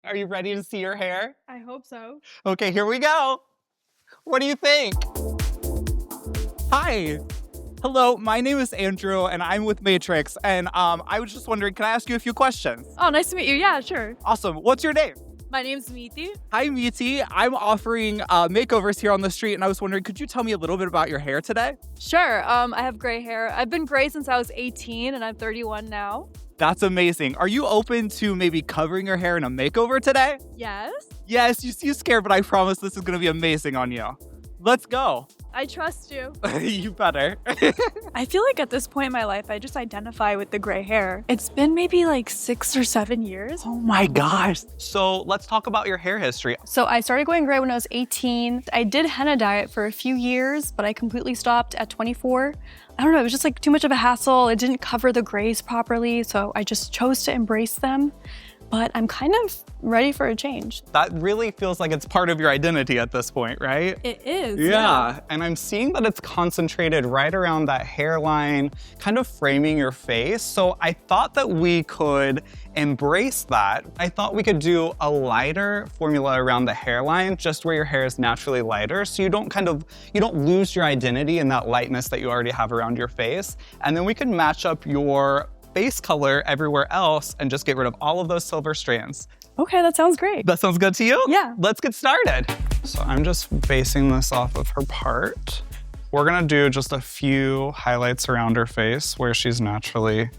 Are you ready to see your hair? I hope so. Okay, here we go. What do you think? Hi. Hello, my name is Andrew and I'm with Matrix. And I was just wondering, can I ask you a few questions? Oh, nice to meet you. Yeah, sure. Awesome. What's your name? My name's Meeti. Hi, Meeti. I'm offering makeovers here on the street, and I was wondering, could you tell me a little bit about your hair today? Sure. I have gray hair. I've been gray since I was 18, and I'm 31 now. That's amazing. Are you open to maybe covering your hair in a makeover today? Yes. Yes, you seem scared, but I promise this is going to be amazing on you. Let's go. I trust you. You better. I feel like at this point in my life, I just identify with the gray hair. It's been maybe like 6 or 7 years. Oh my gosh. So let's talk about your hair history. So I started going gray when I was 18. I did henna dye it for a few years, but I completely stopped at 24. I don't know, it was just like too much of a hassle. It didn't cover the grays properly, so I just chose to embrace them. But I'm kind of ready for a change. That really feels like it's part of your identity at this point, right? It is. Yeah, and I'm seeing that it's concentrated right around that hairline, kind of framing your face. So I thought that we could embrace that. I thought we could do a lighter formula around the hairline, just where your hair is naturally lighter, so you don't lose your identity in that lightness that you already have around your face. And then we can match up your face color everywhere else and just get rid of all of those silver strands. Okay, that sounds great. That sounds good to you? Yeah. Let's get started. So I'm just basing this off of her part. We're gonna do just a few highlights around her face where she's naturally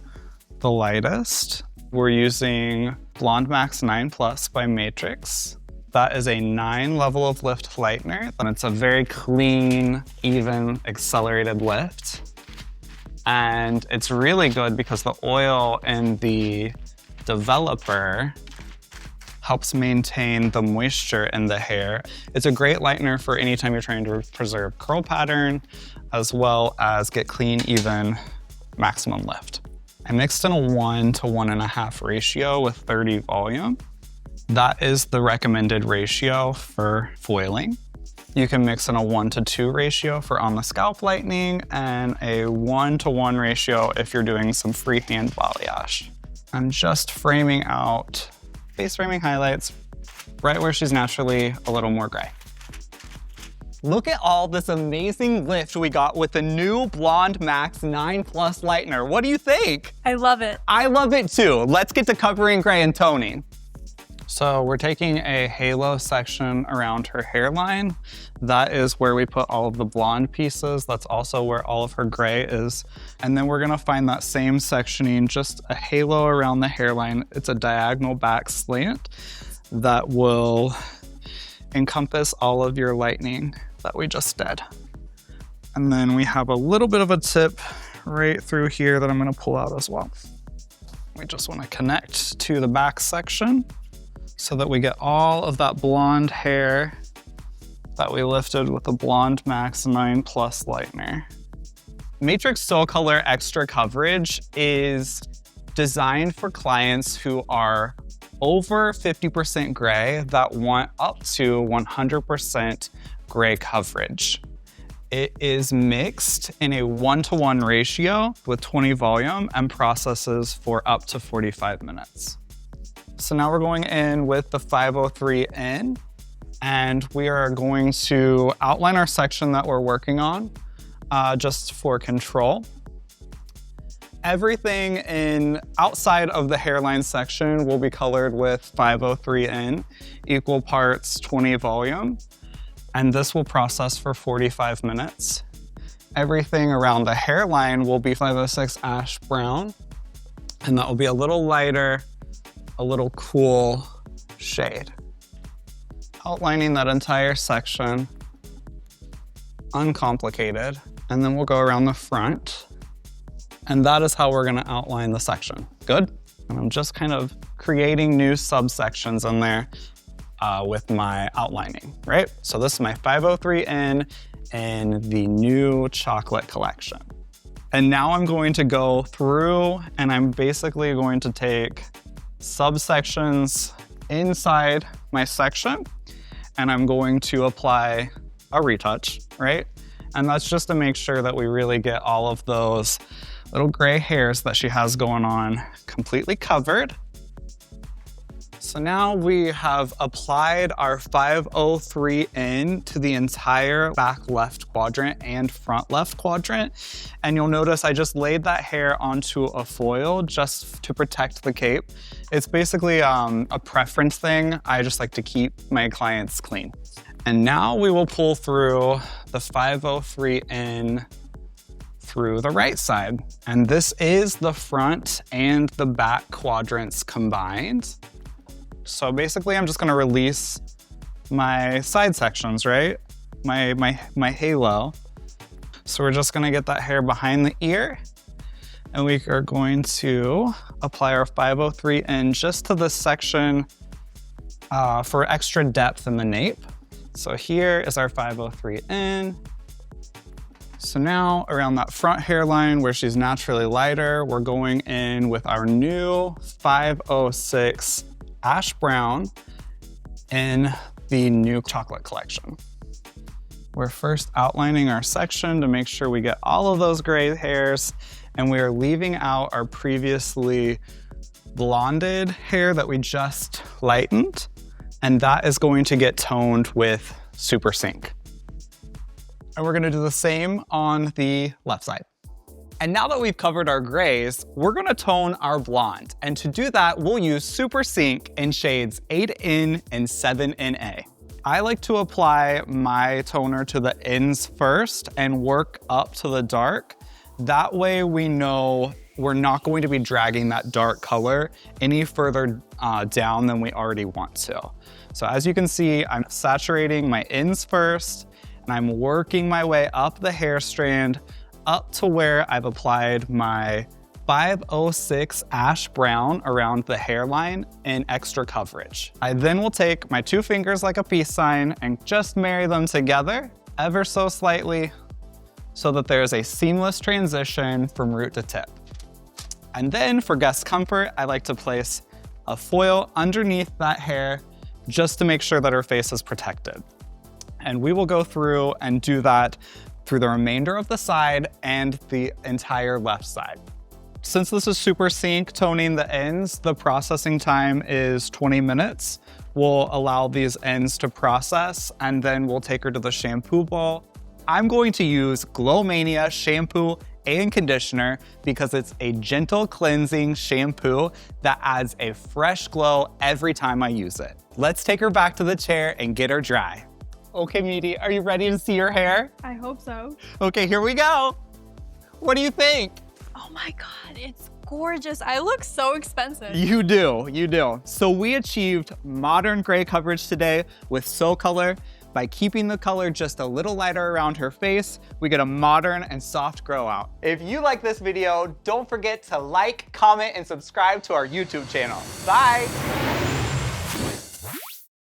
the lightest. We're using BlondeMax 9 Plus by Matrix. That is a 9 level of lift lightener, and it's a very clean, even, accelerated lift. And it's really good because the oil in the developer helps maintain the moisture in the hair. It's a great lightener for anytime you're trying to preserve curl pattern, as well as get clean, even, maximum lift. I mixed in a 1 to 1.5 ratio with 30 volume. That is the recommended ratio for foiling. You can mix in a 1 to 2 ratio for on the scalp lightening and a 1 to 1 ratio if you're doing some freehand balayage. I'm just framing out face framing highlights right where she's naturally a little more gray. Look at all this amazing lift we got with the new BlondeMax 9 Plus Lightener. What do you think? I love it. I love it too. Let's get to covering gray and toning. So we're taking a halo section around her hairline. That is where we put all of the blonde pieces. That's also where all of her gray is. And then we're gonna find that same sectioning, just a halo around the hairline. It's a diagonal back slant that will encompass all of your lightening that we just did. And then we have a little bit of a tip right through here that I'm gonna pull out as well. We just wanna connect to the back section so that we get all of that blonde hair that we lifted with the BlondeMax 9 Plus Lightener. Matrix SoColor Extra Coverage is designed for clients who are over 50% gray that want up to 100% gray coverage. It is mixed in a 1 to 1 ratio with 20 volume and processes for up to 45 minutes. So now we're going in with the 503N, and we are going to outline our section that we're working on just for control. Everything outside of the hairline section will be colored with 503N, equal parts 20 volume, and this will process for 45 minutes. Everything around the hairline will be 506 Ash Brown, and that will be a little lighter, a little cool shade. Outlining that entire section, uncomplicated, and then we'll go around the front, and that is how we're gonna outline the section. Good? And I'm just kind of creating new subsections in there with my outlining, right? So this is my 503N in the new chocolate collection. And now I'm going to go through and I'm basically going to take subsections inside my section and I'm going to apply a retouch, right? And that's just to make sure that we really get all of those little gray hairs that she has going on completely covered. So now we have applied our 503N to the entire back left quadrant and front left quadrant. And you'll notice I just laid that hair onto a foil just to protect the cape. It's basically a preference thing. I just like to keep my clients clean. And now we will pull through the 503N through the right side. And this is the front and the back quadrants combined. So basically I'm just gonna release my side sections, right? My halo. So we're just gonna get that hair behind the ear, and we are going to apply our 503N just to this section for extra depth in the nape. So here is our 503N. So now around that front hairline where she's naturally lighter, we're going in with our new 506 Ash Brown in the new chocolate collection. We're first outlining our section to make sure we get all of those gray hairs, and we are leaving out our previously blonded hair that we just lightened, and that is going to get toned with SuperSync. And we're gonna do the same on the left side. And now that we've covered our grays, we're gonna tone our blonde. And to do that, we'll use SuperSync in shades 8N and 7NA. I like to apply my toner to the ends first and work up to the dark. That way we know we're not going to be dragging that dark color any further down than we already want to. So as you can see, I'm saturating my ends first, and I'm working my way up the hair strand up to where I've applied my 506 Ash Brown around the hairline in extra coverage. I then will take my 2 fingers like a peace sign and just marry them together ever so slightly so that there's a seamless transition from root to tip. And then for guest comfort, I like to place a foil underneath that hair just to make sure that her face is protected. And we will go through and do that through the remainder of the side and the entire left side. Since this is SuperSync toning the ends, the processing time is 20 minutes. We'll allow these ends to process, and then we'll take her to the shampoo bowl. I'm going to use Glow Mania shampoo and conditioner because it's a gentle cleansing shampoo that adds a fresh glow every time I use it. Let's take her back to the chair and get her dry. Okay, Meaty, are you ready to see your hair? I hope so. Okay, here we go. What do you think? Oh my God, it's gorgeous. I look so expensive. You do, you do. So we achieved modern gray coverage today with SoColor. By keeping the color just a little lighter around her face, we get a modern and soft grow out. If you like this video, don't forget to like, comment, and subscribe to our YouTube channel. Bye.